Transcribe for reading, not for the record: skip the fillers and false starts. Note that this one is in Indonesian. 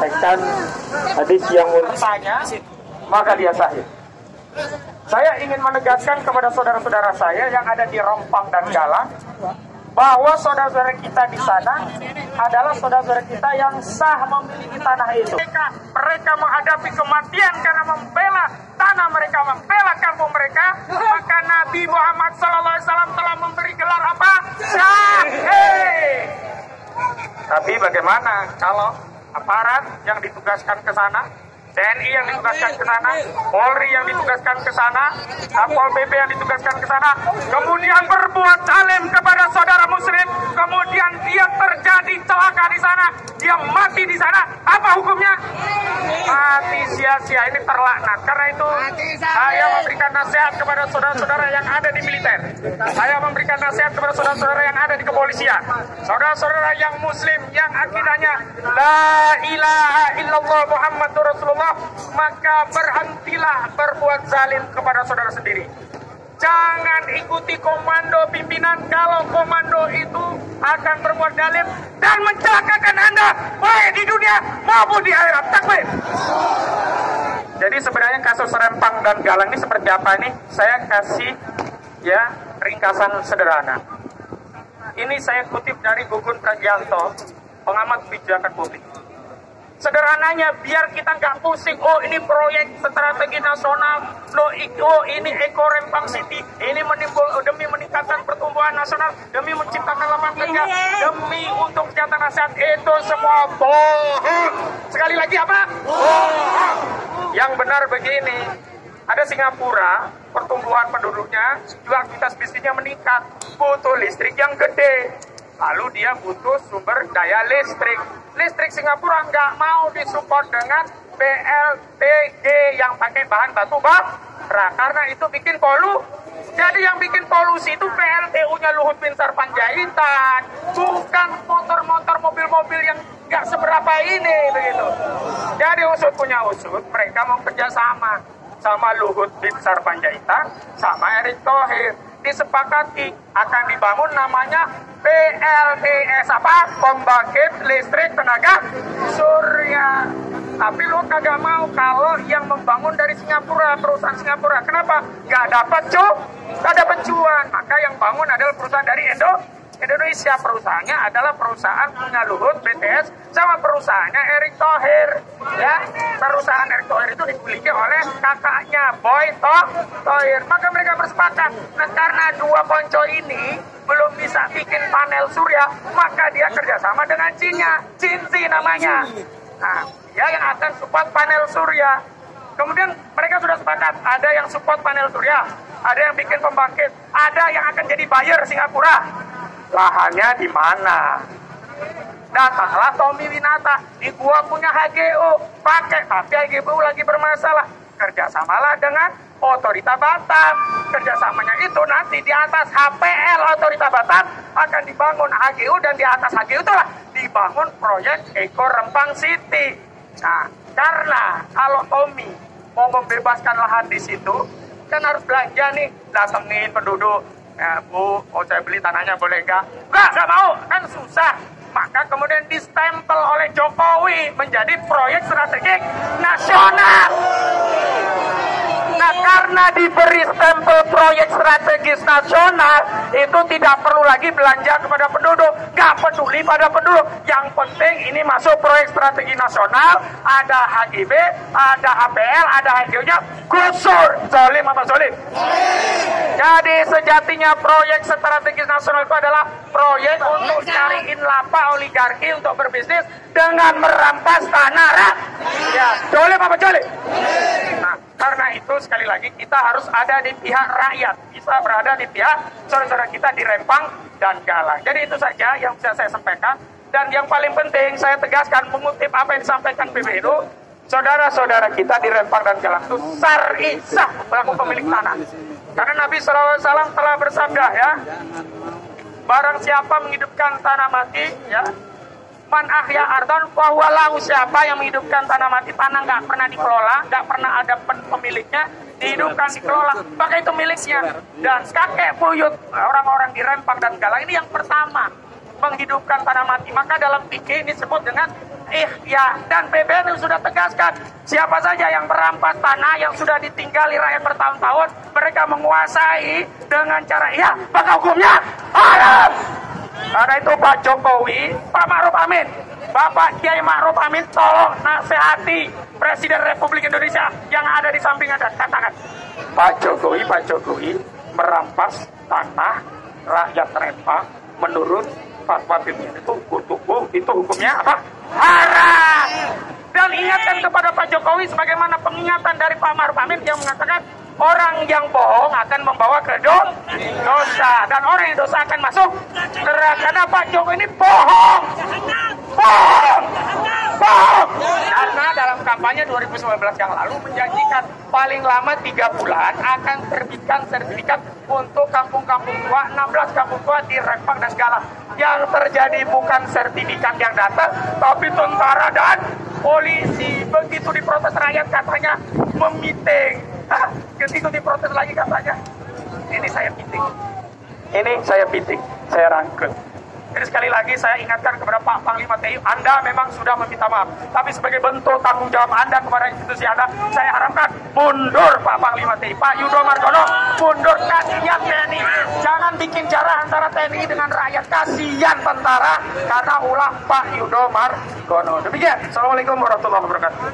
mempraktekkan hadis yang bertanya, maka dia sahih. Saya ingin menegaskan kepada saudara-saudara saya yang ada di Rempang dan Galang bahwa saudara-saudara kita di sana adalah saudara-saudara kita yang sah memiliki tanah itu. Mereka menghadapi kematian karena membela tanah mereka, membela kampung mereka. Maka Nabi Muhammad SAW telah memberi gelar apa? Syahid. Tapi bagaimana kalau aparat yang ditugaskan ke sana, TNI yang ditugaskan ke sana, Polri yang ditugaskan ke sana, Satpol PP yang ditugaskan ke sana, kemudian berbuat zalim kepada saudara muslim, kemudian dia terjadi celaka di sana, dia mati di sana, apa hukumnya? Mati sia-sia, ini terlaknat. Karena itu saya memberikan nasihat kepada saudara-saudara yang ada di militer, saya memberikan nasihat kepada saudara-saudara yang ada di kepolisian, saudara-saudara yang muslim, yang akidahnya la ilaha illallah Muhammadur Rasulullah, maka berhentilah berbuat zalim kepada saudara sendiri. Jangan ikuti komando pimpinan kalau komando itu akan berbuat zalim dan mencelakakan Anda baik di dunia maupun di akhirat. Takbir. Jadi sebenarnya kasus Rempang dan Galang ini seperti apa ini? Saya kasih ya ringkasan sederhana. Ini saya kutip dari Gugun Pragianto, pengamat kebijakan publik. Sederhananya, biar kita nggak pusing, oh ini proyek strategi nasional, oh ini Eko Rempang City, ini demi meningkatkan pertumbuhan nasional, demi menciptakan lapangan kerja, demi untuk kesejahteraan rakyat, itu semua bohong. Sekali lagi apa? Bohong. Yang benar begini, ada Singapura, pertumbuhan penduduknya, juga aktivitas bisnisnya meningkat, butuh listrik yang gede. Lalu dia butuh sumber daya listrik. Listrik Singapura nggak mau disupport dengan PLTG yang pakai bahan batu bara, karena itu bikin Jadi yang bikin polusi itu PLTU-nya Luhut Binsar Panjaitan, bukan motor-motor mobil-mobil yang nggak seberapa ini begitu. Jadi usut punya usut, mereka mau kerjasama sama Luhut Binsar Panjaitan, sama Erick Thohir. Disepakati akan dibangun namanya PLTS apa? Pembangkit Listrik Tenaga Surya. Tapi lu kagak mau kalau yang membangun dari Singapura, perusahaan Singapura. Kenapa? Gak dapat cuan. Maka yang bangun adalah perusahaan dari Indonesia. Perusahaannya adalah perusahaan punya Luhut, BTS, sama perusahaannya Erick Thohir. Ya, perusahaan Erick Thohir itu dimiliki oleh kakaknya Boy Thohir. Maka mereka bersepakat. Nah, karena dua ponco ini belum bisa bikin panel surya, maka dia kerjasama dengan Cina, Cinti namanya. Nah, dia yang akan support panel surya. Kemudian mereka sudah sepakat, ada yang support panel surya, ada yang bikin pembangkit, ada yang akan jadi buyer Singapura. Lahannya di mana? Datanglah Tommy Winata, di gua punya HGU, pakai, tapi HGU lagi bermasalah. Kerjasamalah dengan Otorita Batam. Kerjasamanya itu nanti di atas HPL Otorita Batam akan dibangun HGU, dan di atas HGU itulah dibangun proyek Eko Rempang City. Nah, karena kalau Tommy mau membebaskan lahan di situ, kan harus belanja nih, datengin penduduk. Ya, Bu, mau saya beli tanahnya boleh nggak? Nggak mau, kan susah. Maka kemudian distempel oleh Jokowi menjadi proyek strategik nasional. Nah, karena diberi stempel proyek strategis nasional, itu tidak perlu lagi belanja kepada penduduk. Gak peduli pada penduduk. Yang penting ini masuk proyek strategi nasional, ada HGB, ada HPL, ada HGU-nya, gusur. Zolim apa zolim? Jadi sejatinya proyek strategis nasional itu adalah proyek untuk cariin lapa oligarki untuk berbisnis dengan merampas tanah rakyat. Ya, zolim apa zolim? Nah, karena itu sekali lagi kita harus ada di pihak rakyat, bisa berada di pihak saudara-saudara kita di Rempang dan Galang. Jadi itu saja yang bisa saya sampaikan. Dan yang paling penting saya tegaskan, mengutip apa yang disampaikan PBNU, saudara-saudara kita di Rempang dan Galang itu syar'i sah selaku pemilik tanah. Karena Nabi SAW telah bersabda, ya, barang siapa menghidupkan tanah mati, ya, man ahya ardon fahuwalahu, siapa yang menghidupkan tanah mati, tanah nggak pernah dikelola, nggak pernah ada pemiliknya, dihidupkan, dikelola, maka itu miliknya. Dan kakek buyut orang-orang di Rempang dan Galang ini yang pertama menghidupkan tanah mati. Maka dalam fikih ini disebut dengan Ihya dan PBNU sudah tegaskan siapa saja yang merampas tanah yang sudah ditinggali rakyat bertahun-tahun, mereka menguasai dengan cara iya, maka hukumnya haram. Karena itu Pak Jokowi, Pak Ma'ruf Amin, Bapak Kiai Ma'ruf Amin, tolong nasihati Presiden Republik Indonesia yang ada di samping Anda. Katakan, Pak Jokowi merampas tanah rakyat rempah menurut fatwa pimpinan itu hukumnya apa? Haram. Dan ingatkan kepada Pak Jokowi sebagaimana pengingatan dari Pak Ma'ruf Amin yang mengatakan orang yang bohong akan membawa ke dosa, dan orang yang dosa akan masuk neraka. Karena Pak Jokowi ini bohong. Karena dalam kampanye 2019 yang lalu menjanjikan paling lama 3 bulan akan terbitkan sertifikat untuk kampung-kampung tua, 16 kampung tua di Rempang dan Segala. Yang terjadi bukan sertifikat yang datang, tapi tentara dan polisi. Begitu diprotes rakyat katanya memiting. Ketika diprotes lagi katanya ini saya piting, saya rangkul. Jadi sekali lagi saya ingatkan kepada Pak Panglima TNI, Anda memang sudah meminta maaf, tapi sebagai bentuk tanggung jawab Anda kepada institusi Anda, saya harapkan mundur Pak Panglima TNI, Pak Yudo Margono, mundur. Kasihan TNI, jangan bikin jarak antara TNI dengan rakyat, kasihan tentara, karena ulah Pak Yudo Margono. Demikian, Assalamualaikum warahmatullahi wabarakatuh.